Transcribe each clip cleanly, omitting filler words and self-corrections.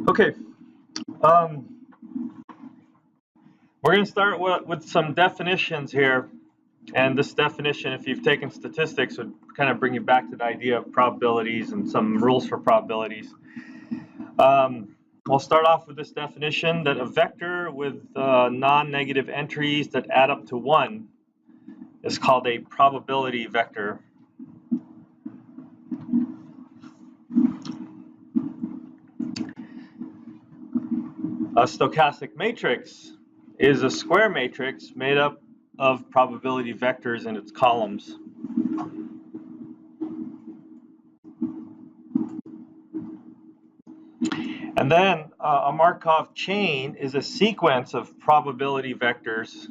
Okay, we're going to start with some definitions here. And this definition, if you've taken statistics, would kind of bring you back to the idea of probabilities and some rules for probabilities. We'll start off with this definition that a vector with non-negative entries that add up to 1 is called a probability vector. A stochastic matrix is a square matrix made up of probability vectors in its columns. And then a Markov chain is a sequence of probability vectors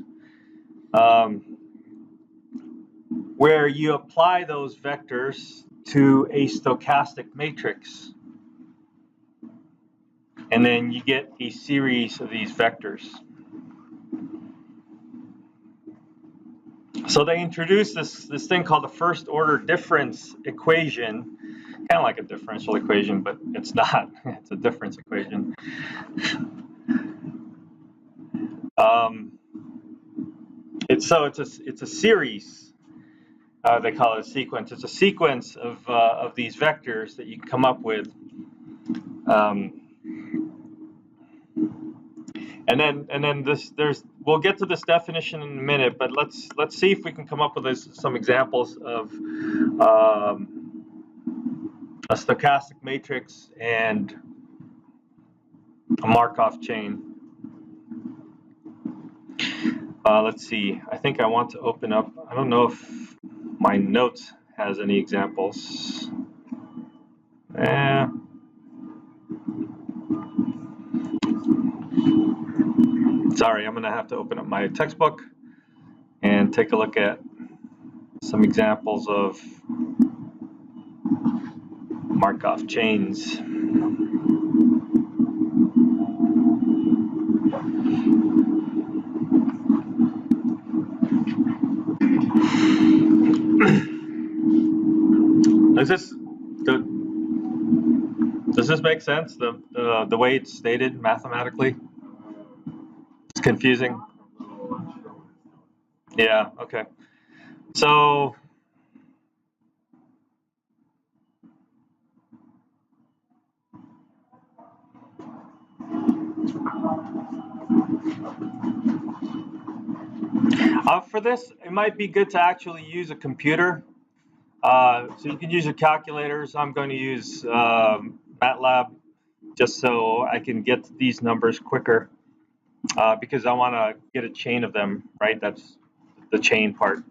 where you apply those vectors to a stochastic matrix. And then you get a series of these vectors. So they introduced this thing called the first order difference equation, kind of like a differential equation, but it's not. It's a difference equation. It's a series. They call it a sequence. It's a sequence of these vectors that you can come up with. And then we'll get to this definition in a minute, but let's see if we can come up with some examples of a stochastic matrix and a Markov chain. Let's see. I think I want to open up. I don't know if my notes has any examples. Sorry, I'm going to have to open up my textbook and take a look at some examples of Markov chains. Does this make sense? The way it's stated mathematically? It's confusing. Yeah. Okay. So for this, it might be good to actually use a computer. So you can use your calculators. I'm going to use MATLAB just so I can get these numbers quicker because I want to get a chain of them, right? That's the chain part.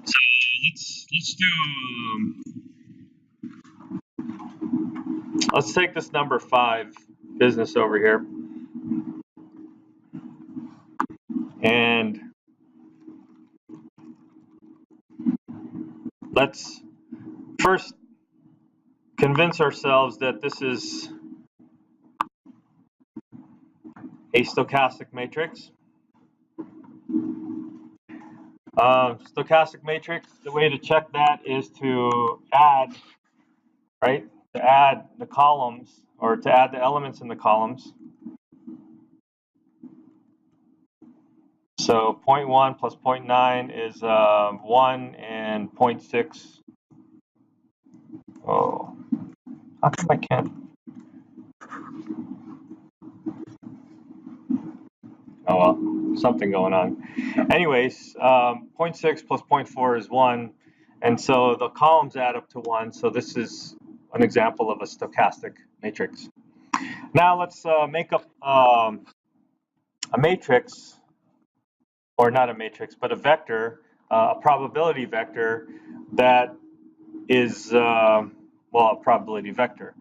So let's take this number 5 business over here. And let's first convince ourselves that this is a stochastic matrix. Stochastic matrix, the way to check that is to add, right? To add the columns, or to add the elements in the columns. So 0.1 plus 0.9 is 1, and 0.6. Oh, how come I can't? Oh well, something going on. Anyways, 0.6 plus 0.4 is 1, and so the columns add up to 1. So this is an example of a stochastic matrix. Now let's make up a matrix, or not a matrix, but a vector, a probability vector that is, well, a probability vector.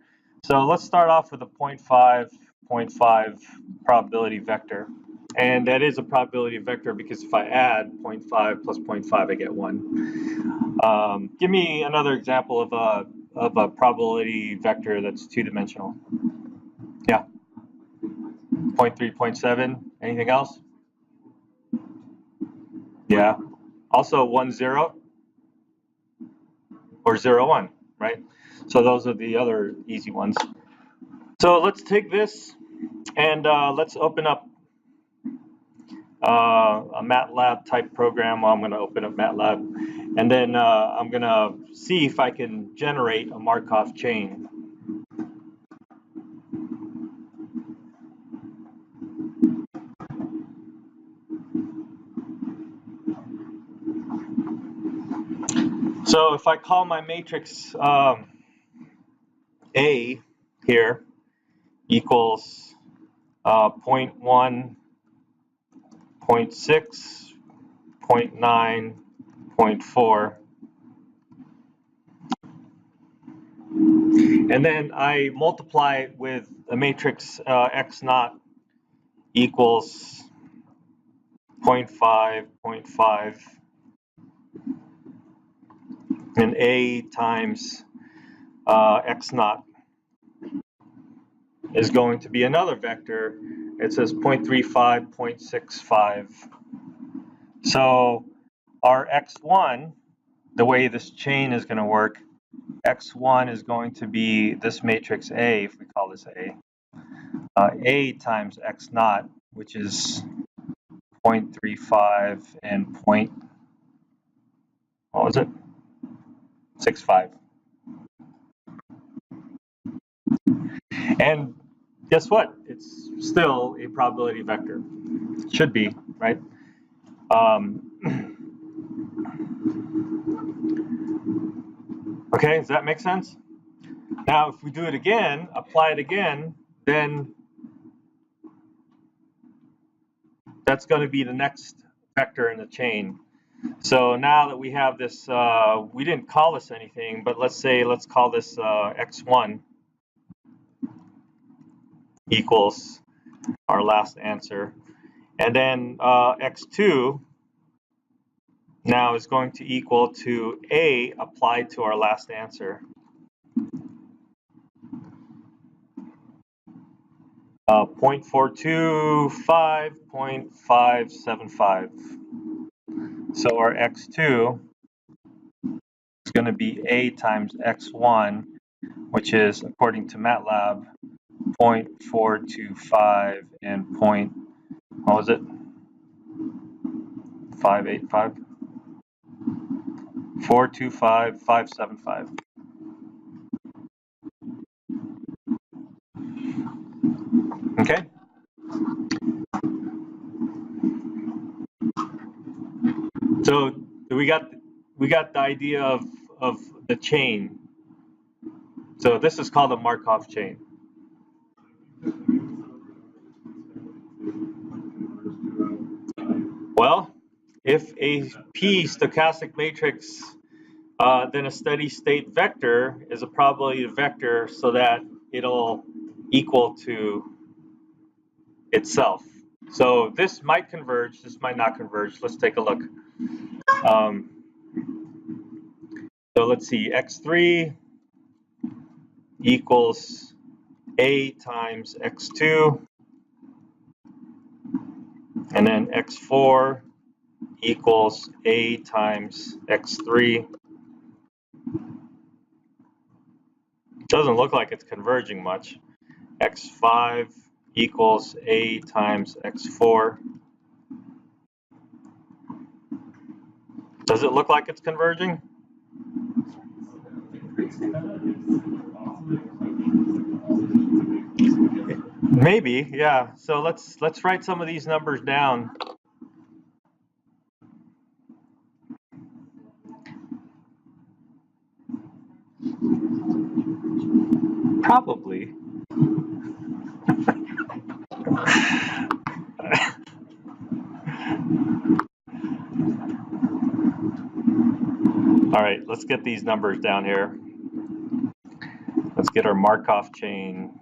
So let's start off with a 0.5 probability vector. And that is a probability vector because if I add 0.5 plus 0.5, I get 1. Give me another example of a probability vector that's two-dimensional. Yeah. 0.3, 0.7. Anything else? Yeah. Also 1, 0 or 0, 1, right? So those are the other easy ones. So let's take this and let's open up a MATLAB type program. Well, I'm going to open up MATLAB, and then I'm going to see if I can generate a Markov chain. So if I call my matrix A here equals 0.1, 0.6, 0.9, 0.4, and then I multiply it with a matrix x naught equals 0.5, 0.5, and A times x naught is going to be another vector. It says 0.35, 0.65. So our x1, the way this chain is going to work, x1 is going to be this matrix A, if we call this A times x naught, which is 0.35 and what was it? 65. And guess what? It's still a probability vector. It should be, right? Okay, does that make sense? Now, if we do it again, apply it again, then that's going to be the next vector in the chain. So now that we have this, we didn't call this anything, but let's call this x1 equals our last answer. And then x2 now is going to equal to A applied to our last answer. 0.425, 0.575. So our x2 is going to be A times x1, which is, according to MATLAB, 0.425 and what was it? 585? 425, 575. Okay. So we got the idea of the chain. So this is called a Markov chain. Well, if a P stochastic matrix, then a steady state vector is a probability vector so that it'll equal to itself. So this might converge, this might not converge. Let's take a look. So let's see, x3 equals A times x2, and then x4 equals A times x3. Doesn't look like it's converging much. x5 equals A times x4. Does it look like it's converging? Maybe, yeah. So let's write some of these numbers down. Probably. All right, let's get these numbers down here. Let's get our Markov chain.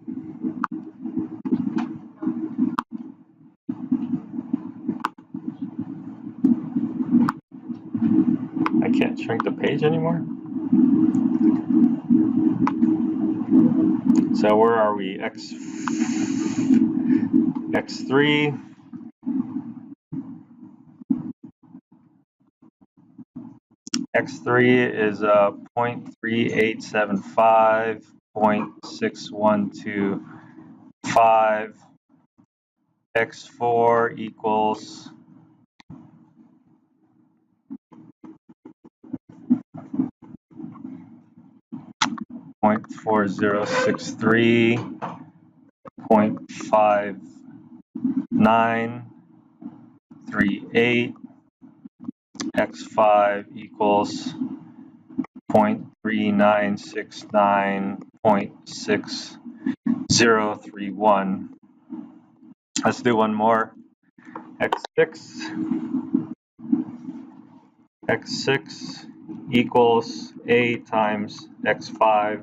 I can't shrink the page anymore. So where are we? x3. x3 is 0.3875, 0.612, 5 x4 equals 0.4063, 0.5938, x5 equals 0.3969.6031. Let's do one more. x6 equals a times x5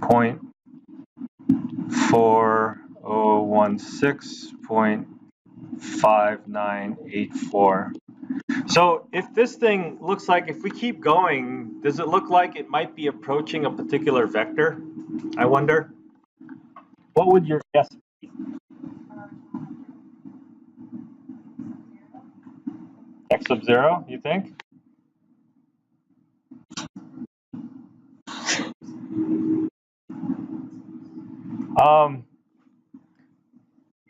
0.4016.5984. So if this thing looks like, if we keep going, does it look like it might be approaching a particular vector? I wonder. What would your guess be? X sub 0, you think?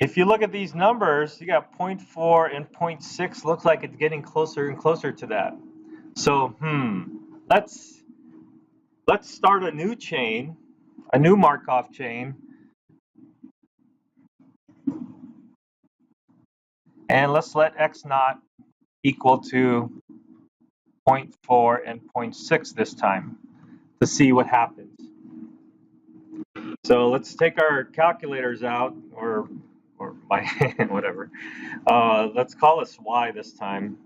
If you look at these numbers, you got 0.4 and 0.6. Looks like it's getting closer and closer to that. So, let's start a new chain, a new Markov chain, and let's let x naught equal to 0.4 and 0.6 this time to see what happens. So let's take our calculators out, or my whatever. Let's call this y this time.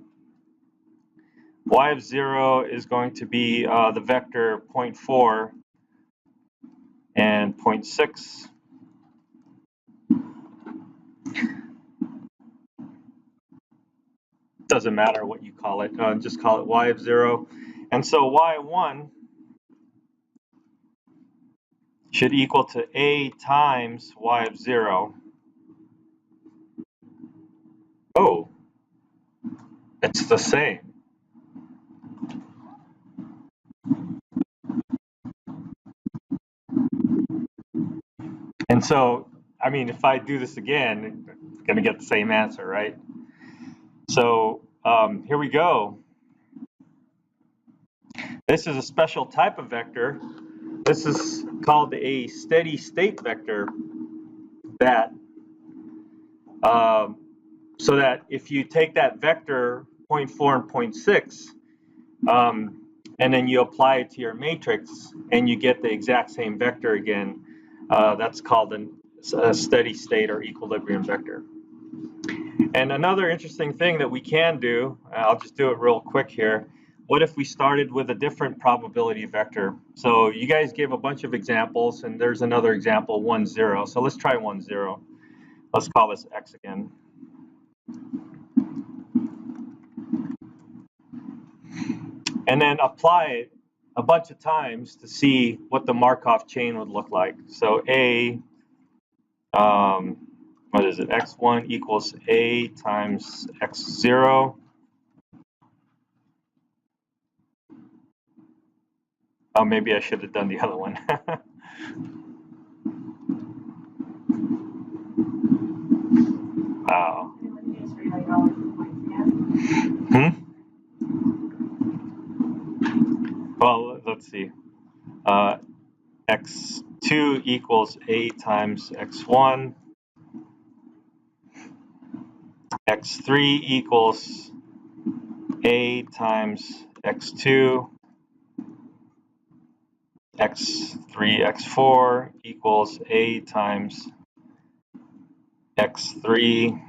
Y of 0 is going to be the vector 0.4 and 0.6. Doesn't matter what you call it, just call it y of 0. And so y1 should equal to a times y of 0. Oh, it's the same. And so, I mean, if I do this again, I'm going to get the same answer, right? So here we go. This is a special type of vector. This is called a steady state vector, that so that if you take that vector 0.4 and 0.6 and then you apply it to your matrix and you get the exact same vector again, that's called a steady state or equilibrium vector. And another interesting thing that we can do, I'll just do it real quick here. What if we started with a different probability vector? So you guys gave a bunch of examples, and there's another example, 1, 0. So let's try 1, 0. Let's call this x again. And then apply it a bunch of times to see what the Markov chain would look like. So a, what is it? x1 equals a times x0. Oh, maybe I should have done the other one. Wow. Well, let's see. X2 equals a times x1. X3 equals a times x2. X3, x4 equals a times x3.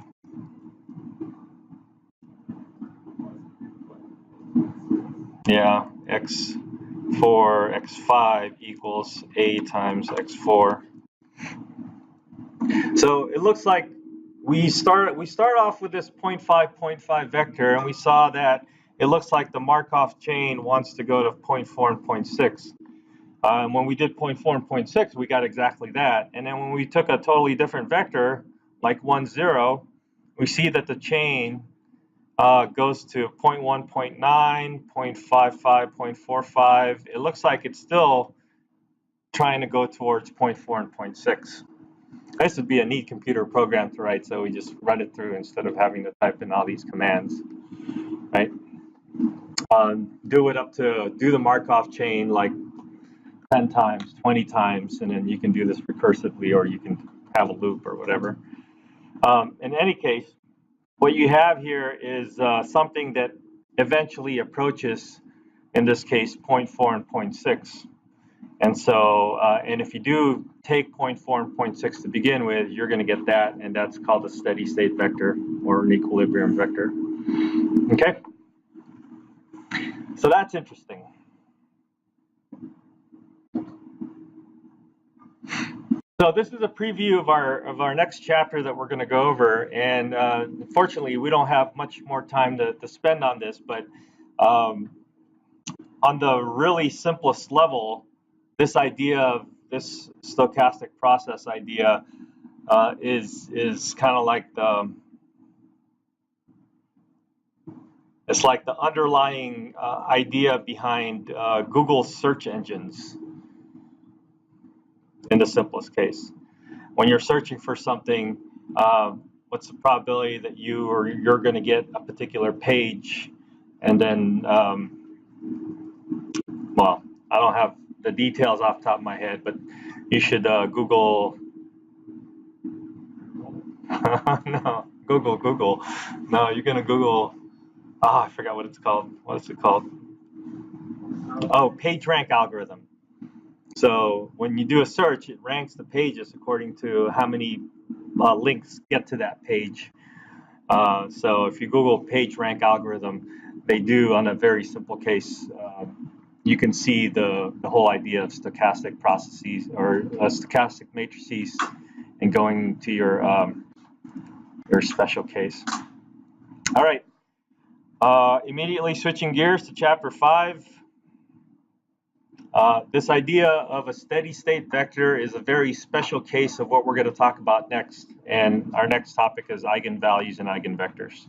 Yeah, x4, x5 equals a times x4. So it looks like we start off with this 0.5 vector, and we saw that it looks like the Markov chain wants to go to 0.4 and 0.6. When we did 0.4 and 0.6, we got exactly that. And then when we took a totally different vector, like 1, 0, we see that the chain goes to 0.1, 0.9, 0.55, 0.45. It looks like it's still trying to go towards 0.4 and 0.6. This would be a neat computer program to write, so we just run it through instead of having to type in all these commands, right? Do the Markov chain like 10 times, 20 times, and then you can do this recursively, or you can have a loop or whatever. In any case, what you have here is something that eventually approaches, in this case, 0.4 and 0.6. And so, and if you do take 0.4 and 0.6 to begin with, you're going to get that, and that's called a steady state vector or an equilibrium vector. Okay? So that's interesting. So this is a preview of our next chapter that we're going to go over, and unfortunately we don't have much more time to spend on this, but on the really simplest level, this idea of this stochastic process idea is kind of like it's like the underlying idea behind Google's search engines. In the simplest case, when you're searching for something, what's the probability that you're going to get a particular page, and then, well, I don't have the details off the top of my head, but you should Google. No, Google. No, you're going to Google. Oh, I forgot what it's called. What is it called? Oh, PageRank algorithm. So when you do a search, it ranks the pages according to how many links get to that page. So if you Google PageRank algorithm, they do, on a very simple case, you can see the whole idea of stochastic processes or stochastic matrices and going to your special case. All right, immediately switching gears to chapter 5. This idea of a steady state vector is a very special case of what we're going to talk about next. And our next topic is eigenvalues and eigenvectors.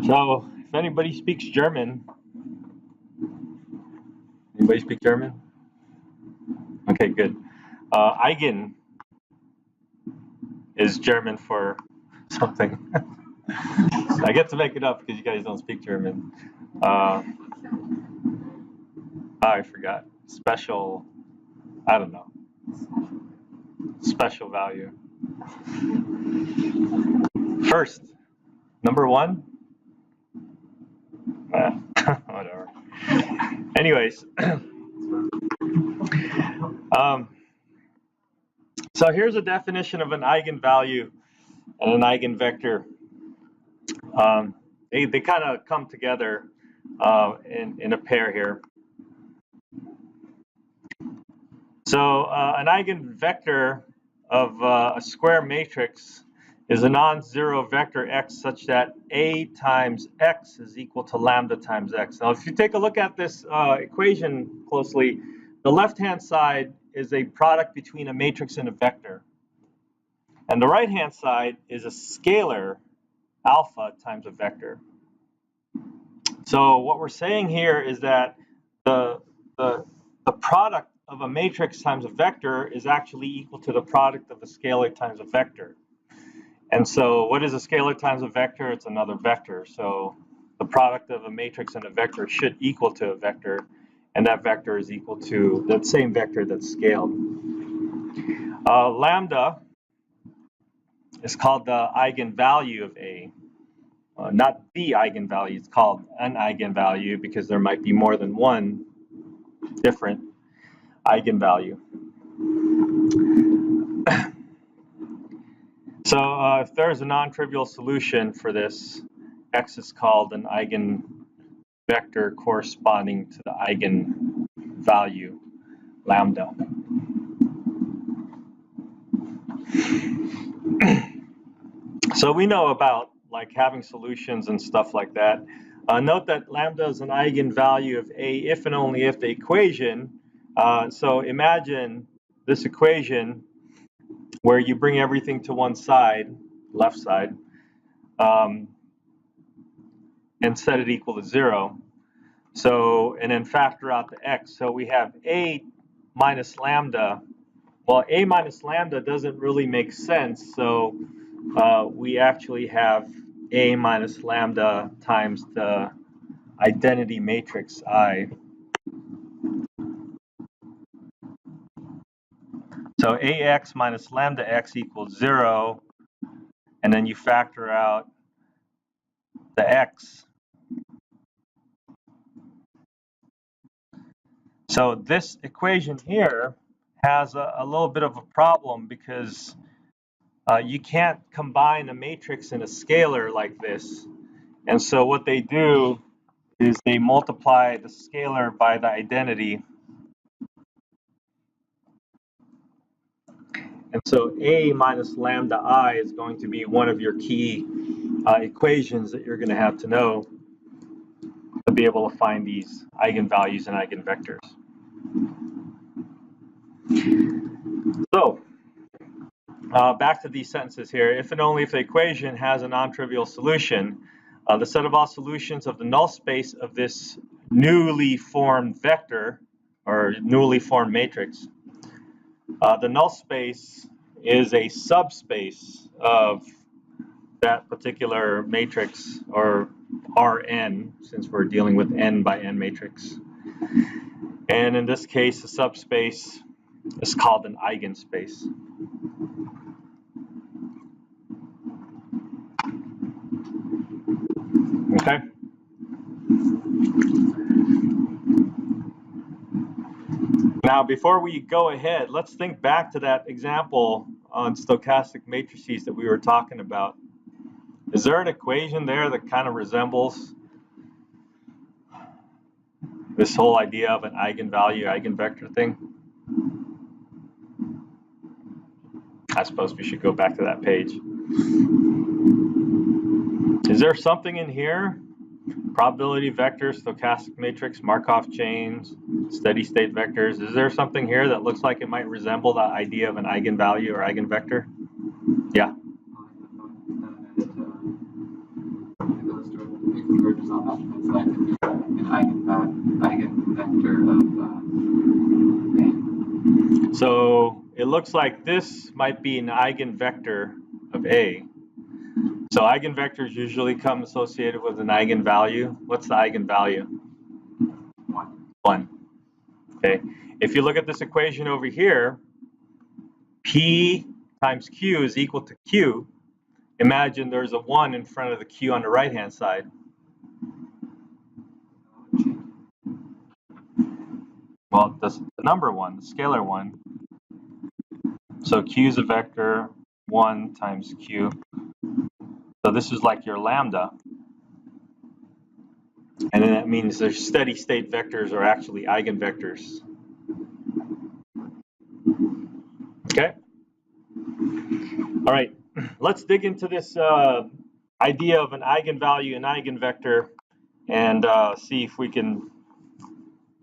So, if anybody speaks German, anybody speak German? Okay, good. Eigen is German for something. I get to make it up because you guys don't speak German. I forgot. Special, I don't know. Special value. First, number 1. Whatever. Anyways, so here's a definition of an eigenvalue and an eigenvector. They kind of come together in a pair here. So an eigenvector of a square matrix is a non-zero vector x such that a times x is equal to lambda times x. Now, if you take a look at this equation closely, the left-hand side is a product between a matrix and a vector. And the right-hand side is a scalar, alpha times a vector. So what we're saying here is that the product of a matrix times a vector is actually equal to the product of a scalar times a vector. And so what is a scalar times a vector? It's another vector. So the product of a matrix and a vector should equal to a vector, and that vector is equal to that same vector that's scaled. Lambda is called the eigenvalue of A. Not the eigenvalue, it's called an eigenvalue because there might be more than one different eigenvalue. So if there's a non-trivial solution for this, x is called an eigenvector corresponding to the eigenvalue, lambda. So we know about like having solutions and stuff like that. Note that lambda is an eigenvalue of A if and only if the equation. So imagine this equation where you bring everything to one side, left side, and set it equal to 0. So, and then factor out the x. So we have A minus lambda. Well, A minus lambda doesn't really make sense. So we actually have A minus lambda times the identity matrix I. So AX minus lambda x equals 0. And then you factor out the x. So this equation here has a little bit of a problem because you can't combine a matrix and a scalar like this. And so what they do is they multiply the scalar by the identity. And so A minus lambda I is going to be one of your key equations that you're going to have to know to be able to find these eigenvalues and eigenvectors. So back to these sentences here. If and only if the equation has a non-trivial solution, the set of all solutions of the null space of this newly formed vector or newly formed matrix, the null space is a subspace of that particular matrix, or Rn, since we're dealing with n by n matrix. And in this case, the subspace is called an eigenspace. Okay. Now, before we go ahead, let's think back to that example on stochastic matrices that we were talking about. Is there an equation there that kind of resembles this whole idea of an eigenvalue, eigenvector thing? I suppose we should go back to that page. Is there something in here? Probability vectors, stochastic matrix, Markov chains, steady state vectors. Is there something here that looks like it might resemble the idea of an eigenvalue or eigenvector? Yeah. So it looks like this might be an eigenvector of A. So eigenvectors usually come associated with an eigenvalue. What's the eigenvalue? 1. Okay. If you look at this equation over here, P times Q is equal to Q. Imagine there's a 1 in front of the Q on the right-hand side. Well, the number 1, the scalar 1. So Q is a vector, 1 times Q. So this is like your lambda. And then that means their steady state vectors are actually eigenvectors. Okay? All right, let's dig into this idea of an eigenvalue and eigenvector and see if we can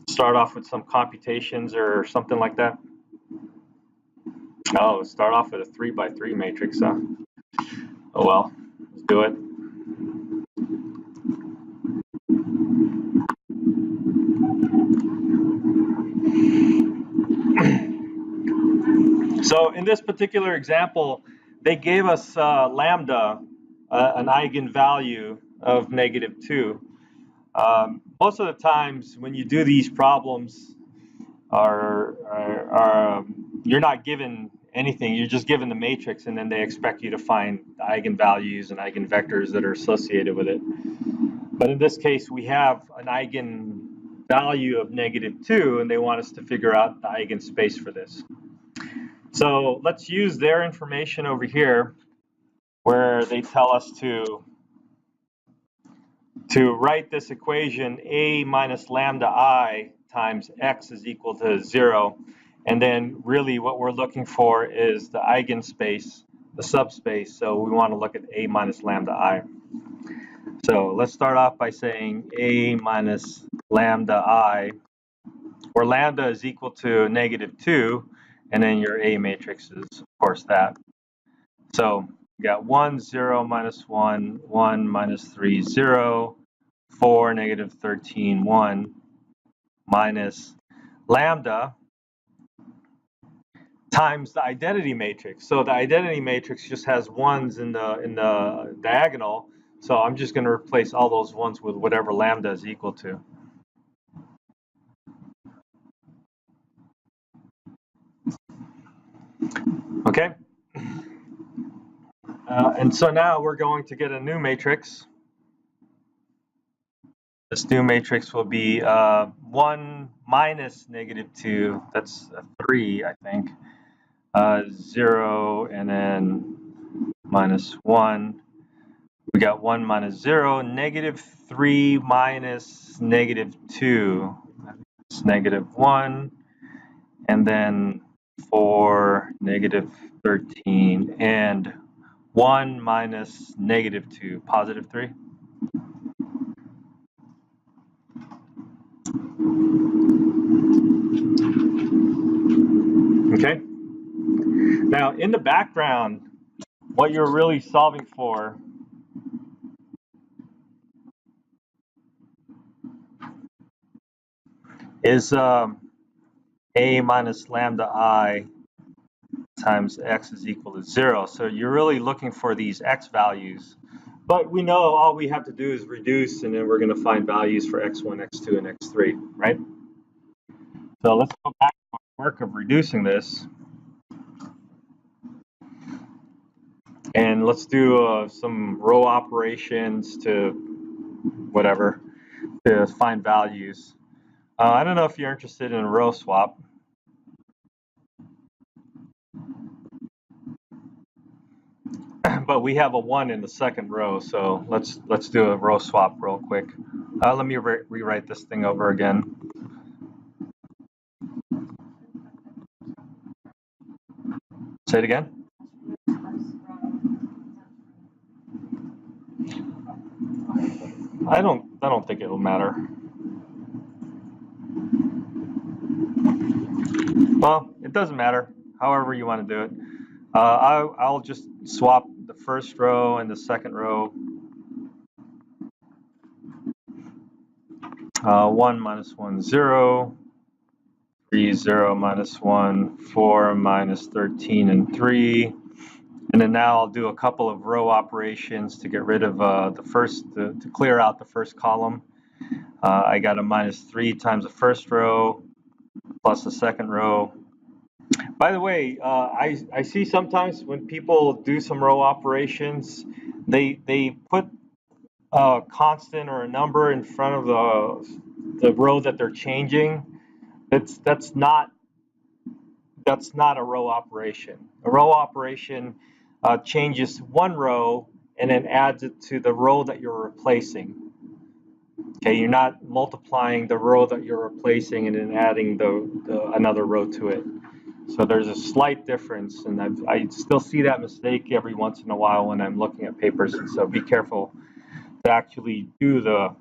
start off with some computations or something like that. Oh, start off with a 3 by 3 matrix, huh? Oh well, let's do it. So in this particular example, they gave us lambda, an eigenvalue of -2. Most of the times when you do these problems, you're not given anything, you're just given the matrix, and then they expect you to find the eigenvalues and eigenvectors that are associated with it. But in this case, we have an eigenvalue of -2, and they want us to figure out the eigenspace for this. So let's use their information over here, where they tell us to write this equation A minus lambda I times x is equal to 0. And then really what we're looking for is the eigenspace, the subspace. So we want to look at A minus lambda I. So let's start off by saying A minus lambda I, where lambda is equal to -2, and then your A matrix is, of course, that. So we got 1, 0, minus 1, 1, minus 3, 0, 4, -13, 1, minus lambda times the identity matrix. So the identity matrix just has 1s in the diagonal. So I'm just going to replace all those 1s with whatever lambda is equal to. Okay. And so now we're going to get a new matrix. This new matrix will be 1 minus -2. That's a 3, I think. 0, and then minus 1. We got 1 minus 0, -3 minus -2. It's -1, and then 4, -13, and 1 minus -2, +3. Okay. Now, in the background, what you're really solving for is A minus lambda I times x is equal to 0. So you're really looking for these x values. But we know all we have to do is reduce, and then we're going to find values for x1, x2, and x3, right? So let's go back to our work of reducing this. And let's do some row operations to whatever, to find values. I don't know if you're interested in a row swap. But we have a 1 in the second row, so let's do a row swap real quick. Let me rewrite this thing over again. Say it again. I don't think it'll matter. Well, it doesn't matter. However you want to do it. I'll just swap the first row and the second row. 1 minus 1, 0. 3, 0, minus 1, 4, minus 13, and 3. And then now I'll do a couple of row operations to get rid of the first, to clear out the first column. I got a -3 times the first row plus the second row. By the way, I see sometimes when people do some row operations, they put a constant or a number in front of the row that they're changing. That's not a row operation. A row operation changes one row and then adds it to the row that you're replacing. Okay, you're not multiplying the row that you're replacing and then adding another row to it. So there's a slight difference, and I still see that mistake every once in a while when I'm looking at papers. And so be careful to actually do the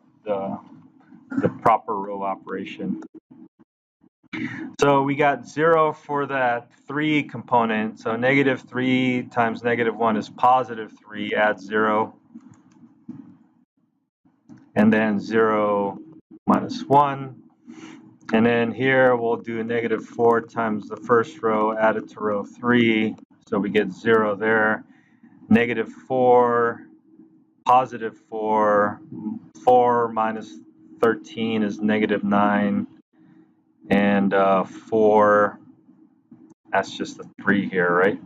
proper row operation. So we got 0 for that 3 component. So -3 times -1 is +3, add 0. And then 0 minus 1. And then here we'll do -4 times the first row added to row 3. So we get 0 there. -4, +4, 4 minus 13 is -9. And 4, that's just a 3 here, right?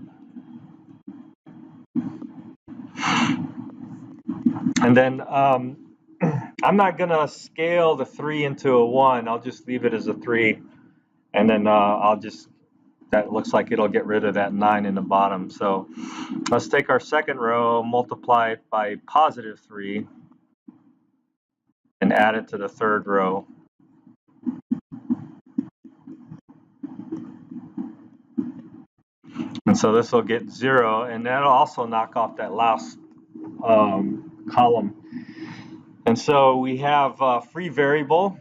And then I'm not going to scale the 3 into a 1. I'll just leave it as a 3. And then that looks like it'll get rid of that 9 in the bottom. So let's take our second row, multiply it by +3, and add it to the third row. And so this will get 0, and that'll also knock off that last column. And so we have a free variable,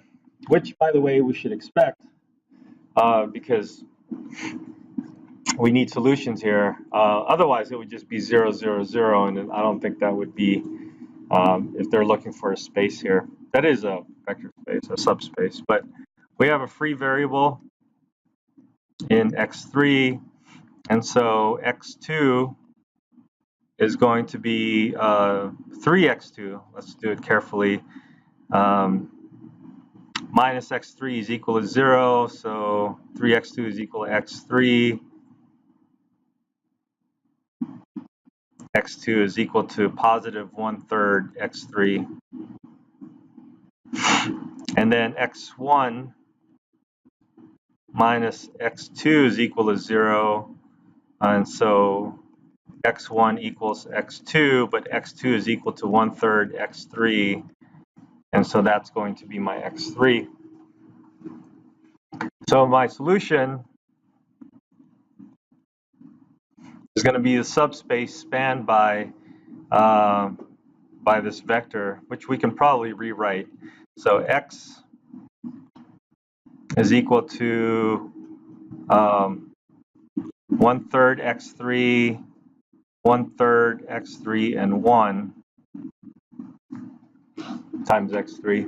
which, by the way, we should expect because we need solutions here. Otherwise, it would just be 0, 0, 0, and I don't think that would be if they're looking for a space here. That is a vector space, a subspace, but we have a free variable in x3, and so x2 is going to be 3x2. Let's do it carefully. Minus x3 is equal to 0, so 3x2 is equal to x3. x2 is equal to positive 1/3 x3. And then x1 minus x2 is equal to 0. And so x1 equals x2, but x2 is equal to 1/3 x3. And so that's going to be my x3. So my solution is going to be the subspace spanned by this vector, which we can probably rewrite. So x is equal to 1/3 x3, 1/3 x3, and 1 times x3.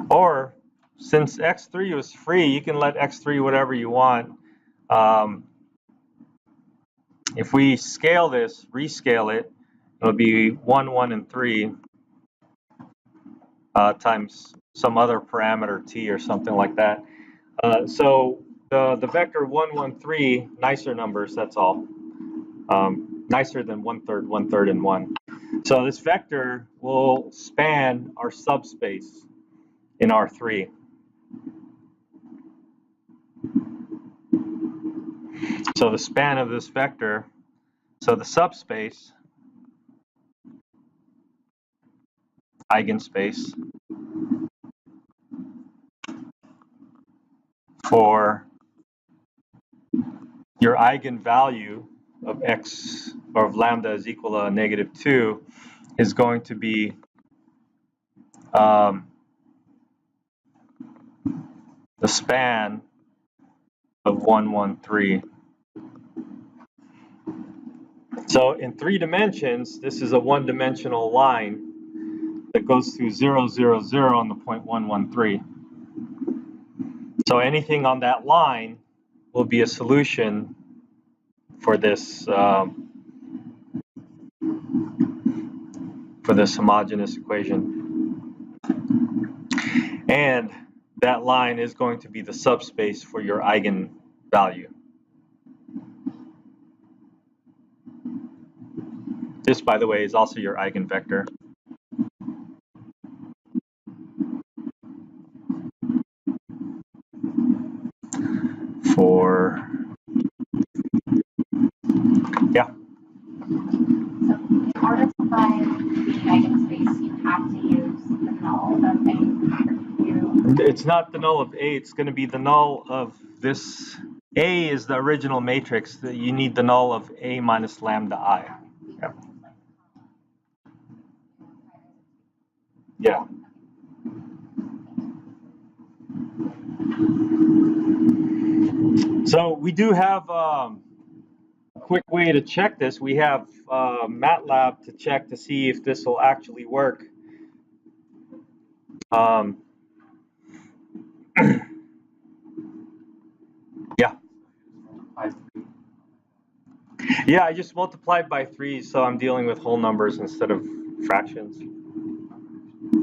Or, since x3 was free, you can let x3 whatever you want. If we scale this, rescale it, it'll be 1, 1, and 3 times some other parameter t or something like that. So the vector 1, 1, 3, nicer numbers, that's all. Nicer than 1/3, 1/3, and 1. So this vector will span our subspace in R3. So the span of this vector, so the subspace, eigenspace, for your eigenvalue of x, or of lambda is equal to -2, is going to be the span of 1, 1, 3. So in 3 dimensions, this is a one-dimensional line that goes through 0, 0, 0 on the point 1, 1, 3. So anything on that line will be a solution for this homogeneous equation. And that line is going to be the subspace for your eigenvalue. This, by the way, is also your eigenvector. Yeah. So in order to find the eigenspace, you have to use the null of A. It's not the null of A, it's going to be the null of this. A is the original matrix. That you need the null of A minus lambda I. Yeah. Yeah. So we do have a quick way to check this. We have MATLAB to check to see if this will actually work. Yeah. Yeah, I just multiplied by 3, so I'm dealing with whole numbers instead of fractions.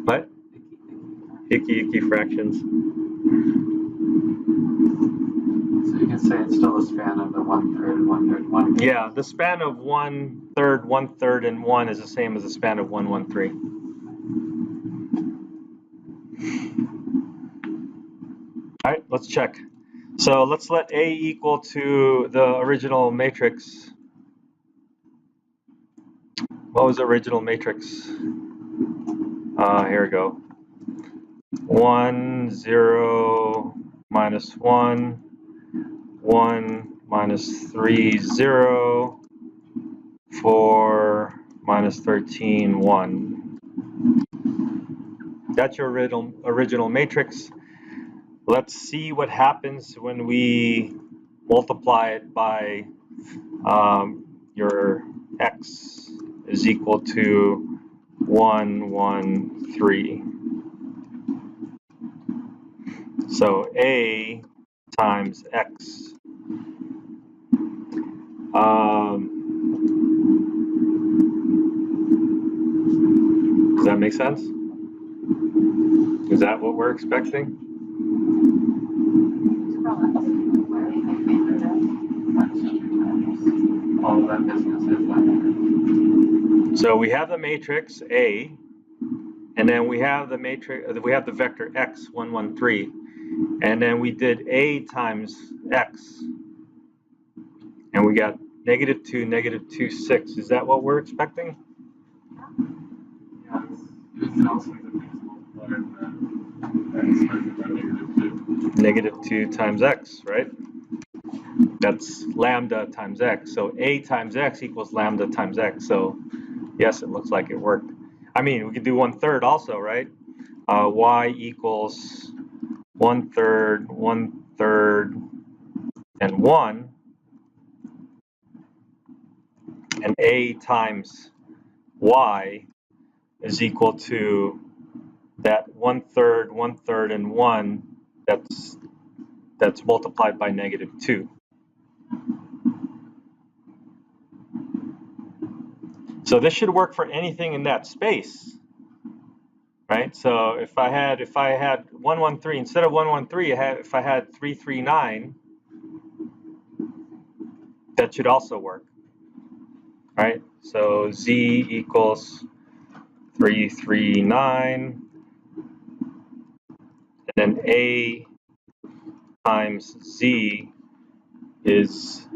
What? Icky fractions. So you can say it's still the span of the 1/3, 1/3, 1. Yeah, the span of 1/3, 1/3, and 1 is the same as the span of 1, 1, 3. All right, let's check. So let's let A equal to the original matrix. What was the original matrix? Here we go. 1, 0, minus 1, 1, minus 3, 0, 4 minus 13, 1. That's your original matrix. Let's see what happens when we multiply it by your x is equal to 1, 1, 3. So A times x. Does that make sense? Is that what we're expecting? All of that business is that. So we have the matrix A, and then we have the matrix. We have the vector x, 1, 1, 3, and then we did A times x, and we got -2, -2, 6. Is that what we're expecting? Yeah, you can also use a fixed multiplier and -2 times x, right? That's lambda times x. So A times x equals lambda times x. So yes, it looks like it worked. I mean, we could do 1/3 also, right? Y equals 1/3, 1/3, and 1. And A times y is equal to that 1/3, 1/3, and 1 that's multiplied by -2. So this should work for anything in that space, right? So if I had 113 instead of 113, if I had 339, that should also work, right? So z equals 339, and then A times z is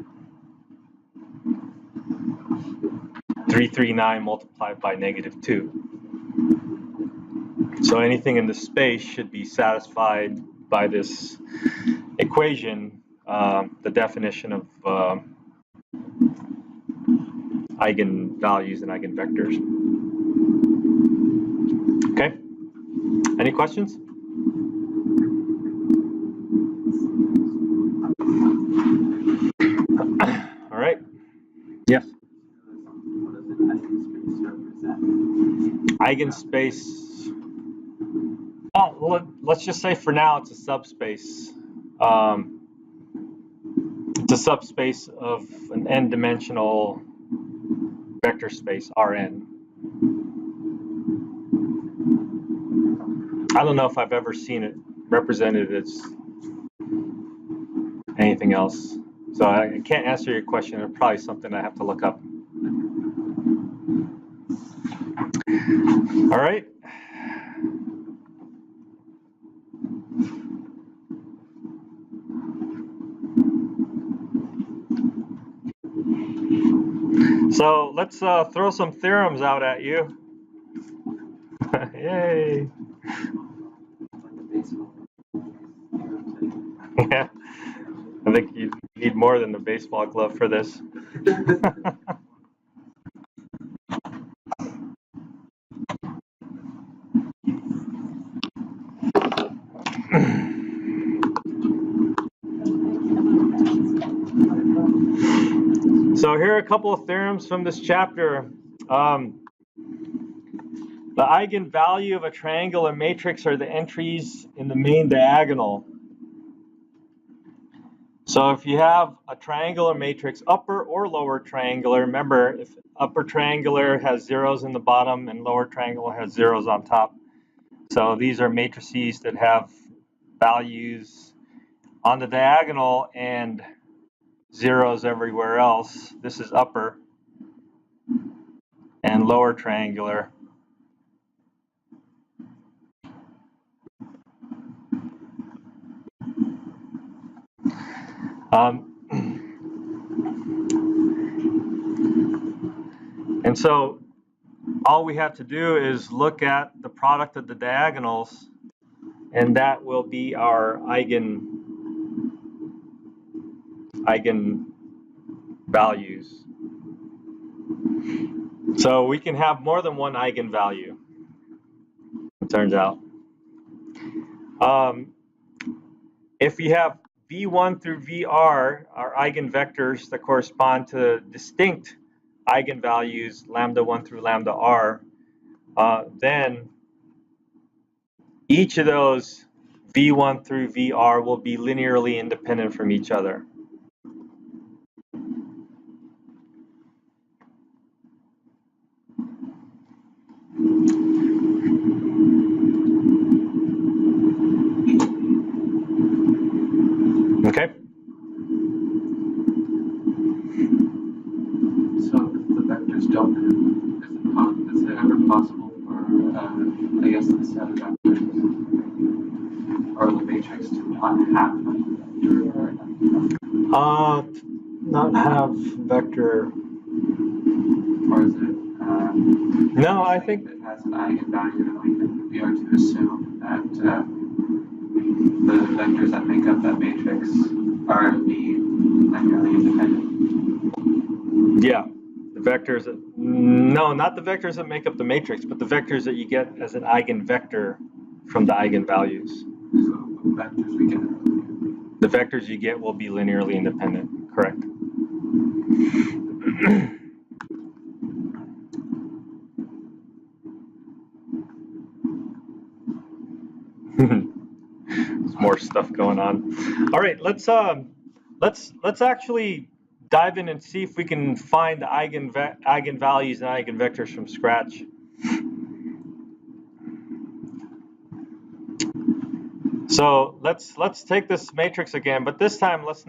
339 multiplied by -2. So anything in the space should be satisfied by this equation, the definition of eigenvalues and eigenvectors. Okay, any questions? All right, yes. what does an eigenspace represent? Eigenspace, well, let's just say for now it's a subspace. It's a subspace of an n-dimensional vector space, Rn. I don't know if I've ever seen it represented as anything else. So I can't answer your question. It's probably something I have to look up. All right. So let's throw some theorems out at you. Yay. Yeah, I think you need more than the baseball glove for this. So here are a couple of theorems from this chapter. The eigenvalue of a triangular matrix are the entries in the main diagonal. So if you have a triangular matrix, upper or lower triangular, remember if upper triangular has zeros in the bottom and lower triangular has zeros on top. So these are matrices that have values on the diagonal and zeros everywhere else. This is upper, and lower triangular. And so all we have to do is look at the product of the diagonals, and that will be our eigenvalues. So we can have more than one eigenvalue, it turns out. If we have V1 through VR are eigenvectors that correspond to distinct eigenvalues, lambda 1 through lambda r, then each of those V1 through VR will be linearly independent from each other. Okay? So if the vectors don't have, is it ever possible for, I guess, the set of vectors or the matrix to not have a vector? Not have vector. Or is it? No, I think it has an eigenvalue, and we are to assume that the vectors that make up that matrix are linearly independent. yeah, the vectors that, no, not the vectors that make up the matrix, but the vectors that you get as an eigenvector from the eigenvalues. So the vectors we get. The vectors you get will be linearly independent, correct? There's more stuff going on. All right, let's actually dive in and see if we can find the eigenvalues and eigenvectors from scratch. So let's take this matrix again, but this time let's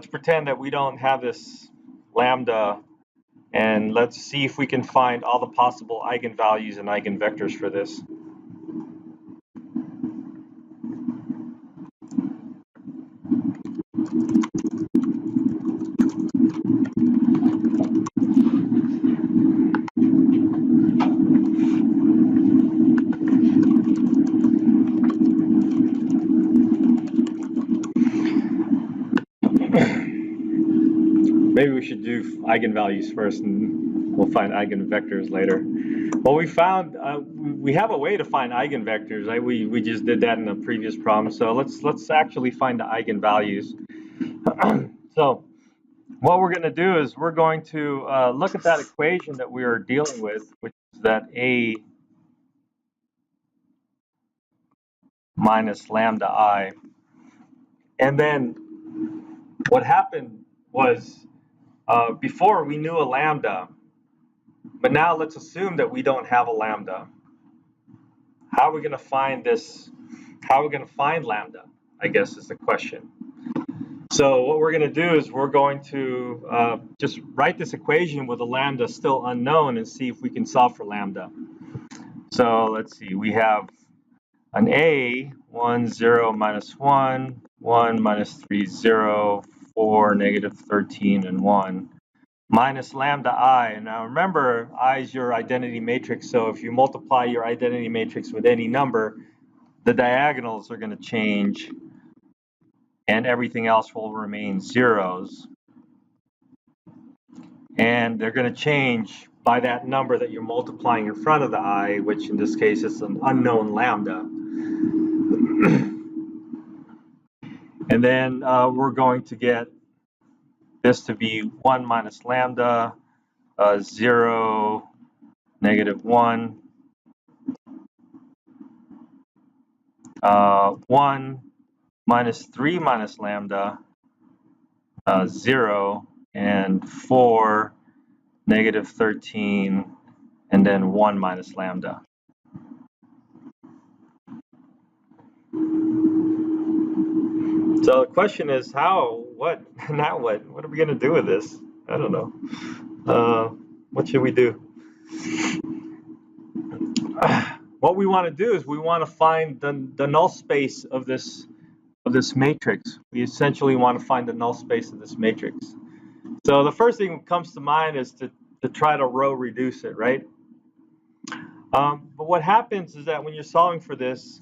pretend that we don't have this lambda, and let's see if we can find all the possible eigenvalues and eigenvectors for this. Maybe we should do eigenvalues first, and we'll find eigenvectors later. Well, we found we have a way to find eigenvectors. Right? We just did that in the previous problem. So let's actually find the eigenvalues. So what we're going to do is we're going to look at that equation that we are dealing with, which is that A minus lambda I. And then what happened was before we knew a lambda, but now let's assume that we don't have a lambda. How are we going to find this? How are we going to find lambda, I guess is the question. So what we're going to do is we're going to just write this equation with a lambda still unknown and see if we can solve for lambda. So let's see, we have an A, 1, 0, minus 1, 1, minus 3, 0, 4, negative 13, and 1, minus lambda I. And now remember, I is your identity matrix, so if you multiply your identity matrix with any number, the diagonals are going to change, and everything else will remain zeros. And they're going to change by that number that you're multiplying in front of the I, which in this case is an unknown lambda. And then we're going to get this to be 1 minus lambda, 0, negative 1, 1 minus 3 minus lambda, 0, and 4, negative 13, and then 1 minus lambda. So the question is how, what, now what? What are we going to do with this? I don't know. What should we do? What we want to do is we want to find the null space of this matrix. We essentially want to find the null space of this matrix. So the first thing that comes to mind is to try to row reduce it, right? But what happens is that when you're solving for this,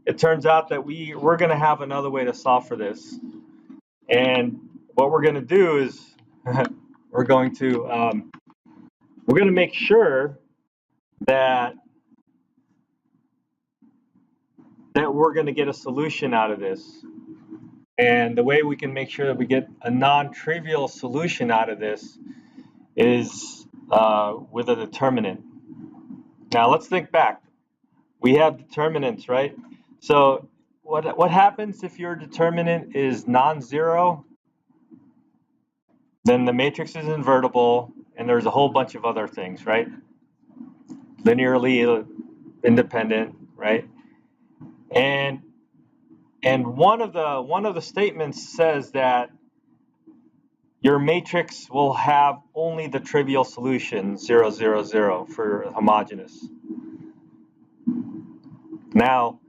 it turns out that we're going to have another way to solve for this. And what we're going to do is we're going to we're going to make sure that we're going to get a solution out of this. And the way we can make sure that we get a non-trivial solution out of this is with a determinant. Now let's think back. We have determinants, right? So what happens if your determinant is non-zero? Then the matrix is invertible, and there's a whole bunch of other things, right? Linearly independent, right? And one of the statements says that your matrix will have only the trivial solution 0, 0, 0 for homogeneous. Now,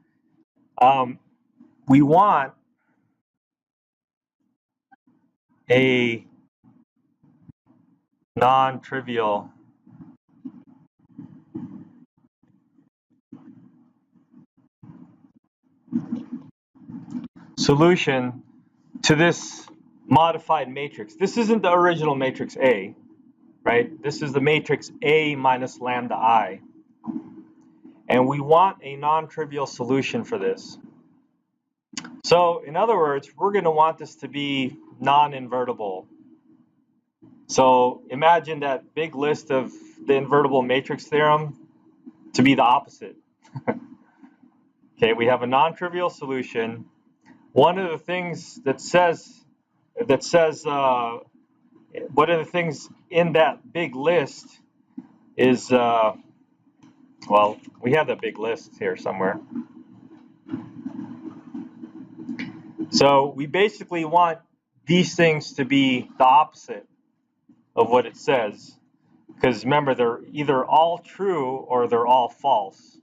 we want a non-trivial solution to this modified matrix. This isn't the original matrix A, right? This is the matrix A minus lambda I. And we want a non-trivial solution for this. So in other words, we're going to want this to be non-invertible. So imagine that big list of the invertible matrix theorem to be the opposite. Okay, we have a non-trivial solution. One of the things one of the things in that big list is, well, we have that big list here somewhere. So we basically want these things to be the opposite of what it says, because remember, they're either all true or they're all false.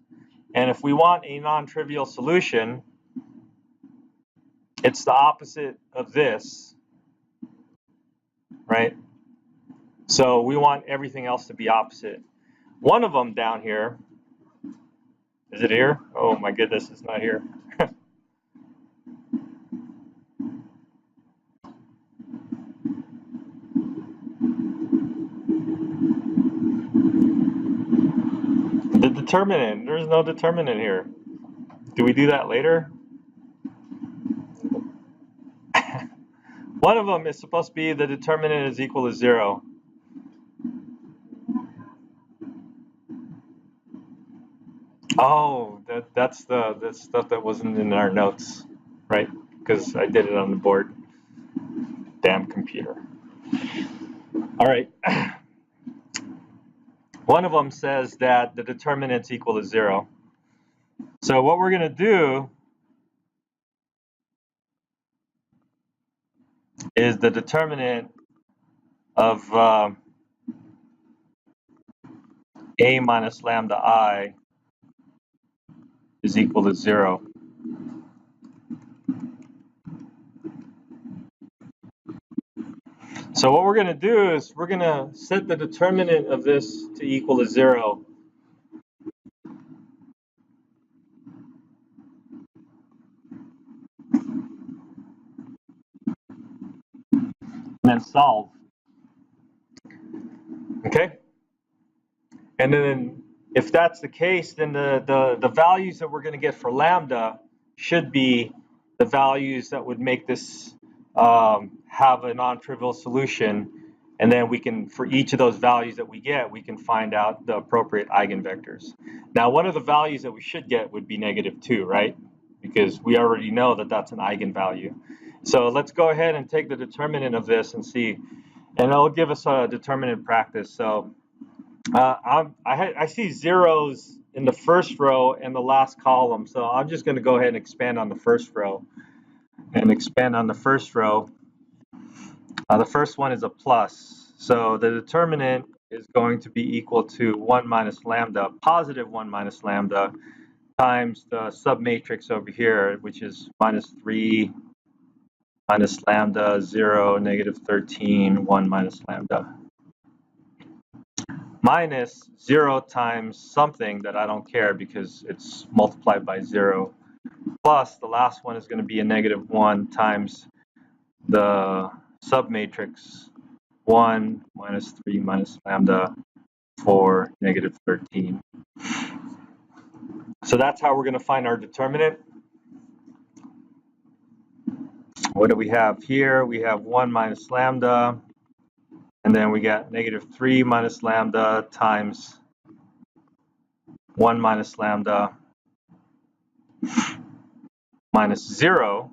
And if we want a non-trivial solution, it's the opposite of this, right? So we want everything else to be opposite. One of them down here, is it here? Oh my goodness, it's not here. The determinant, there's no determinant here. Do we do that later? One of them is supposed to be the determinant is equal to 0. Oh, that's the stuff that wasn't in our notes, right? Because I did it on the board. Damn computer. All right. One of them says that the determinant's equal to 0. So what we're going to do is the determinant of A minus lambda I is equal to 0. So what we're going to do is we're going to set the determinant of this to equal to 0. And then solve. Okay? And then if that's the case, then the values that we're going to get for lambda should be the values that would make this have a non-trivial solution. And then we can, for each of those values that we get, we can find out the appropriate eigenvectors. Now, one of the values that we should get would be -2, right? Because we already know that that's an eigenvalue. So let's go ahead and take the determinant of this and see. And it'll give us a determinant practice. So I see zeros in the first row and the last column. So I'm just going to go ahead and expand on the first row. And expand on the first row. The first one is a plus. So the determinant is going to be equal to 1 minus lambda, positive 1 minus lambda, times the submatrix over here, which is -3 minus lambda, 0, -13, 1 minus lambda. Minus 0 times something that I don't care because it's multiplied by 0. Plus, the last one is going to be a -1 times the submatrix 1 minus 3 minus lambda 4, negative 13. So that's how we're going to find our determinant. What do we have here? We have 1 minus lambda, and then we got negative 3 minus lambda times 1 minus lambda minus 0,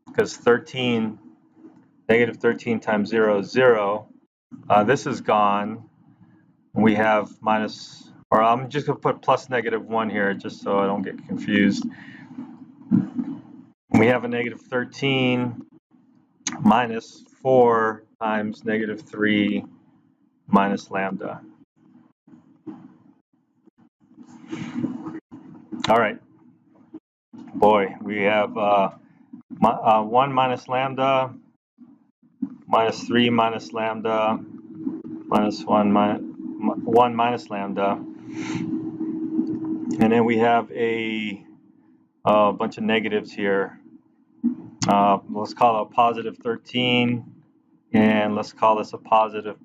because 13, negative 13 times 0 is 0. This is gone. We have minus, or I'm just going to put plus negative 1 here just so I don't get confused. We have a negative 13 minus 4 times negative 3 minus lambda. All right. Boy, we have 1 minus lambda minus 3 minus lambda minus 1 minus lambda. And then we have a bunch of negatives here. Let's call it a positive 13, and let's call this a positive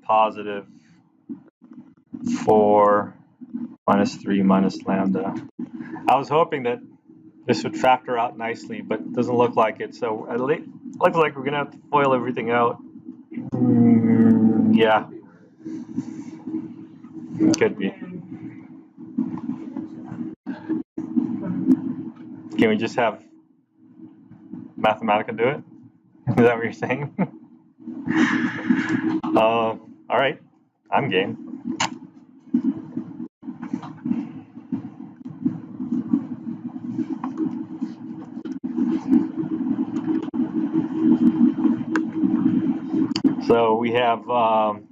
4 minus 3 minus lambda. I was hoping that this would factor out nicely, but it doesn't look like it. So it looks like we're going to have to FOIL everything out. Yeah, could be. Can we just have Mathematica do it? Is that what you're saying? All right, I'm game. So we have, I'm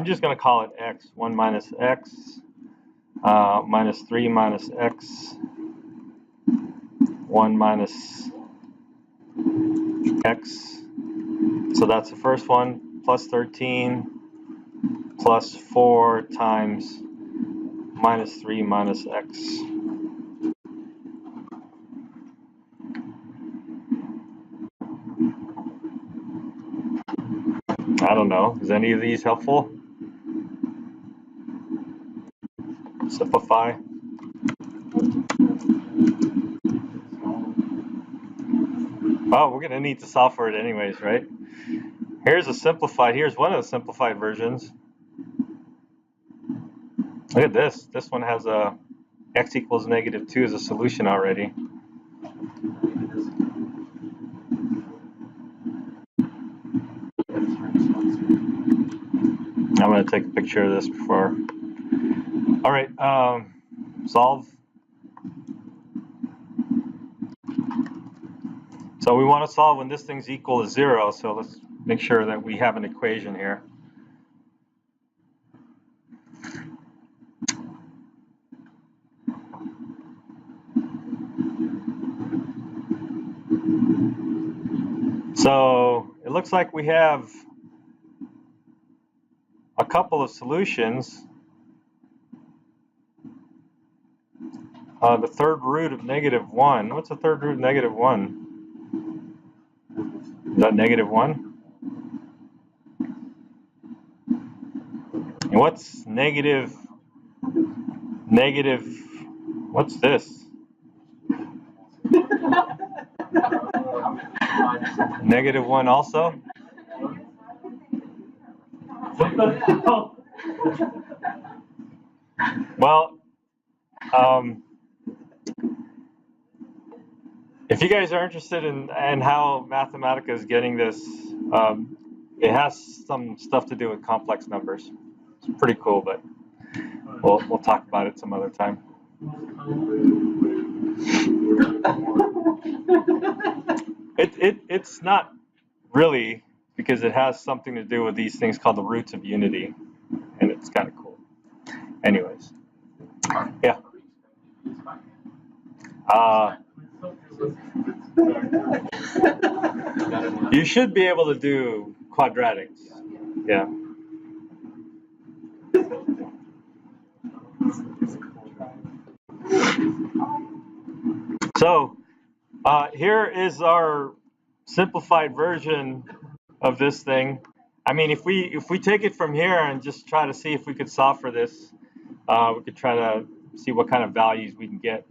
just going to call it x, 1 minus x, minus 3 minus x, 1 minus x. So that's the first one, plus 13, plus 4 times minus 3 minus x. I don't know. Is any of these helpful? Simplify. Oh, we're going to need to solve for it anyways, right? Here's a simplified. Here's one of the simplified versions. Look at this. This one has a x equals negative 2 as a solution already. I'm going to take a picture of this before. All right, solve. So we want to solve when this thing's equal to 0. So let's make sure that we have an equation here. So it looks like we have a couple of solutions. The third root of negative 1. What's the third root of negative 1? Is that negative 1? And what's negative, what's this? Negative 1 also? Well, if you guys are interested in how Mathematica is getting this, it has some stuff to do with complex numbers. It's pretty cool, but we'll talk about it some other time. It's not really, because it has something to do with these things called the roots of unity, and it's kind of cool. Anyways, yeah. You should be able to do quadratics. Yeah. So here is our simplified version of this thing. I mean, if we take it from here and just try to see if we could solve for this, we could try to see what kind of values we can get.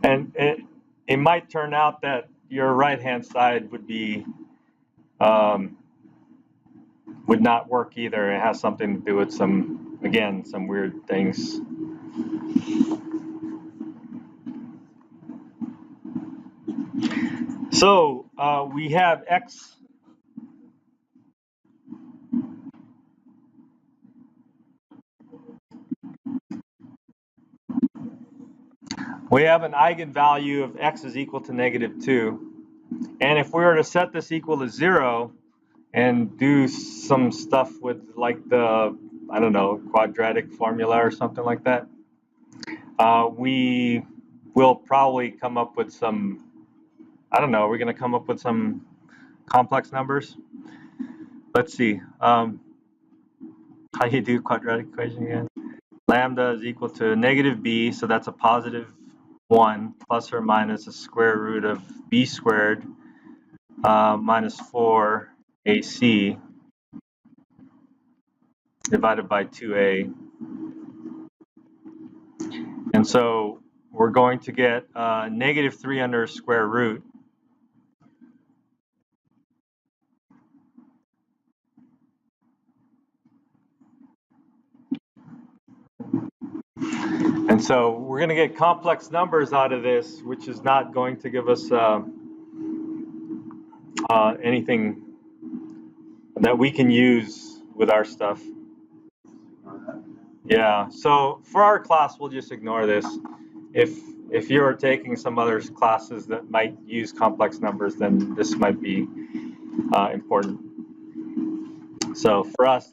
And it might turn out that your right-hand side would be would not work either. It has something to do with some weird things. So we have x. We have an eigenvalue of x is equal to -2. And if we were to set this equal to 0 and do some stuff with like the, I don't know, quadratic formula or something like that, we will probably come up with some, I don't know, we're going to come up with some complex numbers. Let's see. How do you do quadratic equation again? Lambda is equal to -b, so that's a +1 plus or minus the square root of b squared minus 4ac divided by 2a. And so we're going to get -3 under square root. And so we're going to get complex numbers out of this, which is not going to give us anything that we can use with our stuff. Yeah, so for our class, we'll just ignore this. If you're taking some other classes that might use complex numbers, then this might be important. So for us,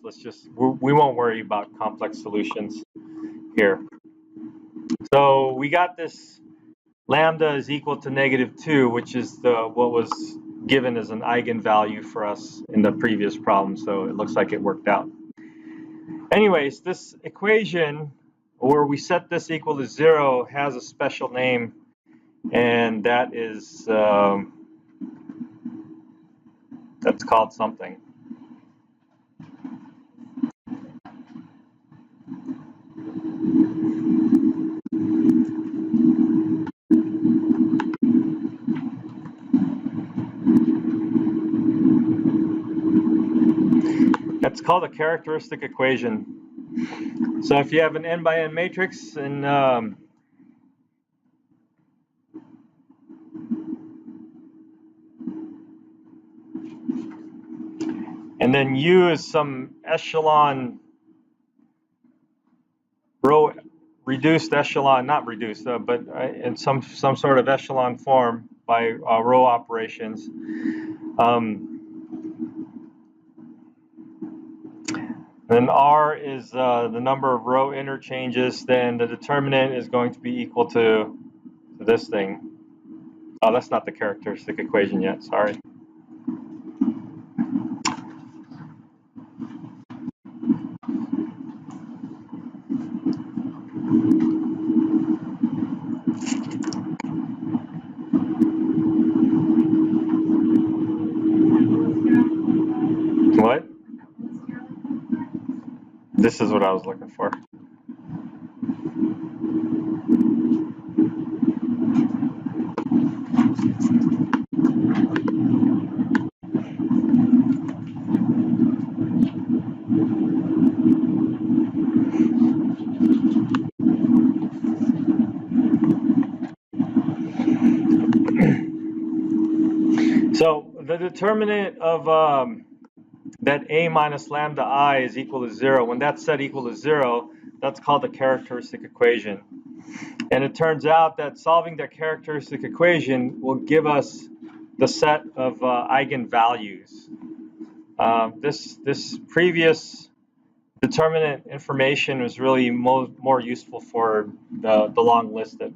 we won't worry about complex solutions here. So we got this lambda is equal to -2, which is what was given as an eigenvalue for us in the previous problem. So it looks like it worked out. Anyways, this equation where we set this equal to 0 has a special name, and that is that's called something. That's called a characteristic equation. So if you have an n by n matrix and then U is some echelon row, reduced echelon, not reduced, but in some sort of echelon form by row operations. Then R is the number of row interchanges, then the determinant is going to be equal to this thing. Oh, that's not the characteristic equation yet, sorry. What? This is what I was looking for. So the determinant of that a minus lambda I is equal to 0, when that's set equal to 0, that's called the characteristic equation. And it turns out that solving that characteristic equation will give us the set of eigenvalues. This previous determinant information was really more useful for the long list that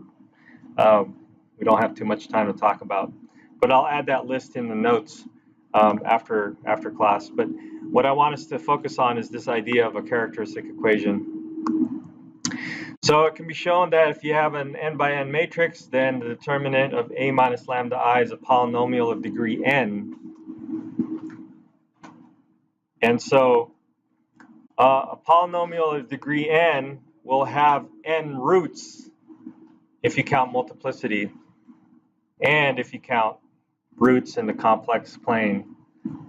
we don't have too much time to talk about. But I'll add that list in the notes after class. But what I want us to focus on is this idea of a characteristic equation. So it can be shown that if you have an n by n matrix, then the determinant of a minus lambda I is a polynomial of degree n. And so a polynomial of degree n will have n roots if you count multiplicity and if you count roots in the complex plane,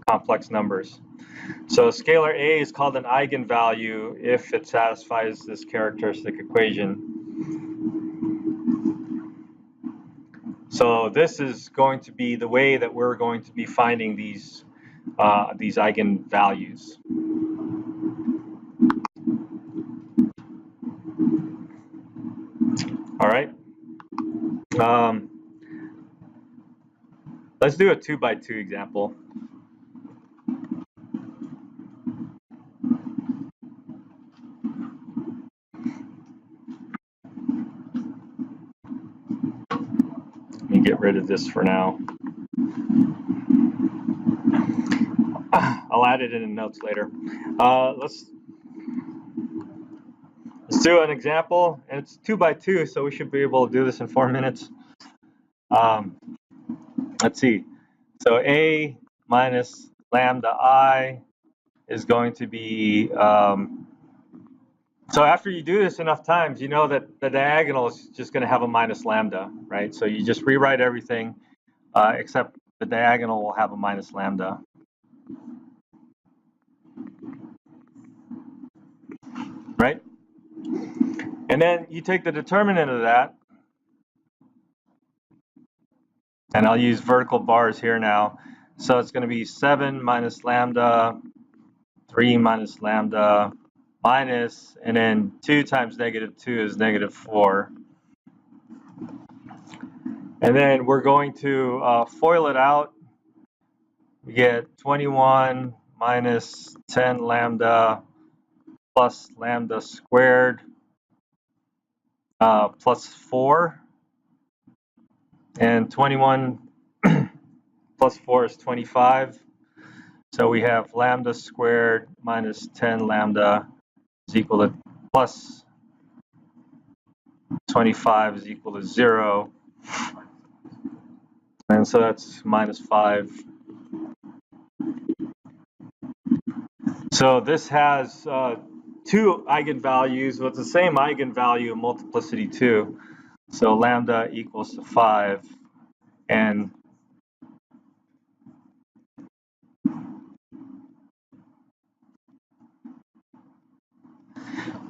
complex numbers. So scalar A is called an eigenvalue if it satisfies this characteristic equation. So this is going to be the way that we're going to be finding these eigenvalues. All right. Let's do a 2x2 example. Let me get rid of this for now. I'll add it in the notes later. Let's do an example, and it's 2x2, so we should be able to do this in 4 minutes. Let's see. So A minus lambda I is going to be, so after you do this enough times, you know that the diagonal is just going to have a minus lambda, right? So you just rewrite everything except the diagonal will have a minus lambda. Right? And then you take the determinant of that, and I'll use vertical bars here now. So it's going to be 7 minus lambda, 3 minus lambda, minus, and then 2 times negative 2 is negative 4. And then we're going to FOIL it out. We get 21 minus 10 lambda plus lambda squared plus 4. And 21 plus 4 is 25. So we have lambda squared minus 10 lambda is equal to plus 25 is equal to 0. And so that's minus 5. So this has 2 eigenvalues with the same eigenvalue of multiplicity 2. So lambda equals to 5. And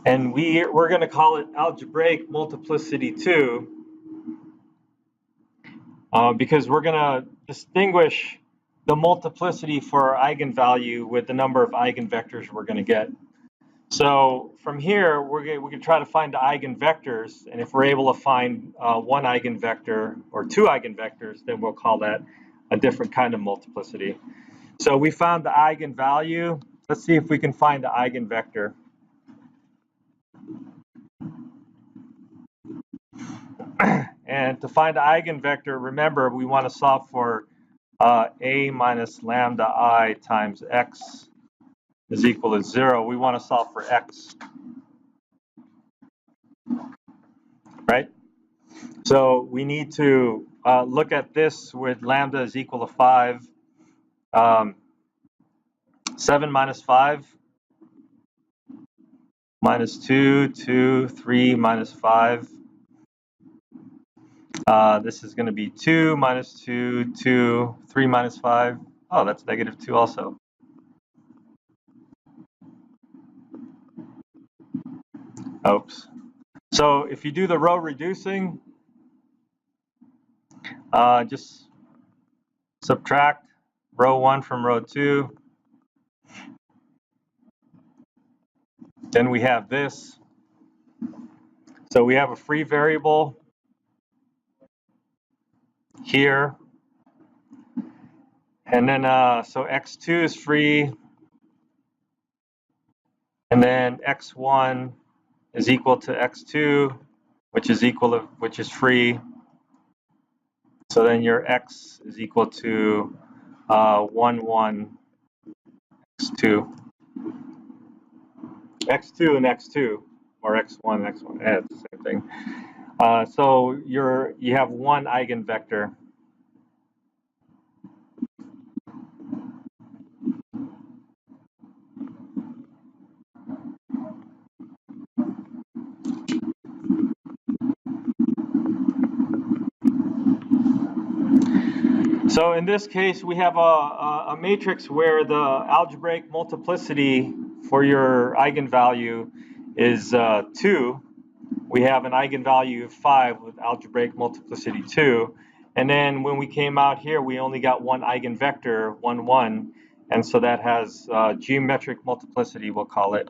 we're going to call it algebraic multiplicity 2 because we're going to distinguish the multiplicity for our eigenvalue with the number of eigenvectors we're going to get. So from here, we can try to find the eigenvectors, and if we're able to find one eigenvector or 2 eigenvectors, then we'll call that a different kind of multiplicity. So we found the eigenvalue. Let's see if we can find the eigenvector. And to find the eigenvector, remember we want to solve for a minus lambda I times x is equal to 0. We want to solve for x, right? So we need to look at this with lambda is equal to 5. 7 minus 5 minus 2, 2, 3 minus 5. This is going to be 2 minus 2, 2, 3 minus 5. Oh, that's negative 2 also. Oops. So if you do the row reducing, just subtract row 1 from row 2. Then we have this. So we have a free variable here. And then, so x2 is free. And then x1 is equal to x2, which is free. So then your x is equal to 1, 1, x2. x2 and x2, or x1 and x1, it's the same thing. So you have one eigenvector. So in this case, we have a matrix where the algebraic multiplicity for your eigenvalue is 2. We have an eigenvalue of 5 with algebraic multiplicity 2. And then when we came out here, we only got one eigenvector, 1, 1. And so that has geometric multiplicity, we'll call it.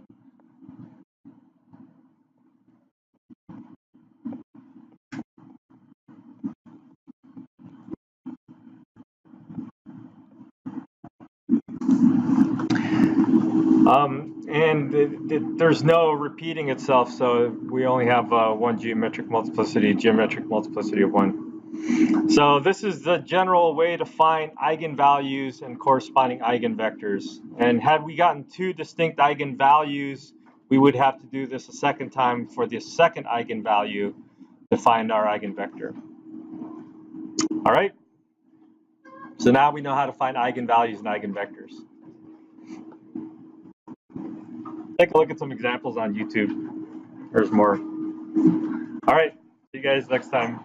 There's no repeating itself, so we only have one geometric multiplicity of 1. So this is the general way to find eigenvalues and corresponding eigenvectors. And had we gotten 2 distinct eigenvalues, we would have to do this a second time for the second eigenvalue to find our eigenvector. All right? So now we know how to find eigenvalues and eigenvectors. Take a look at some examples on YouTube. There's more. All right, see you guys next time.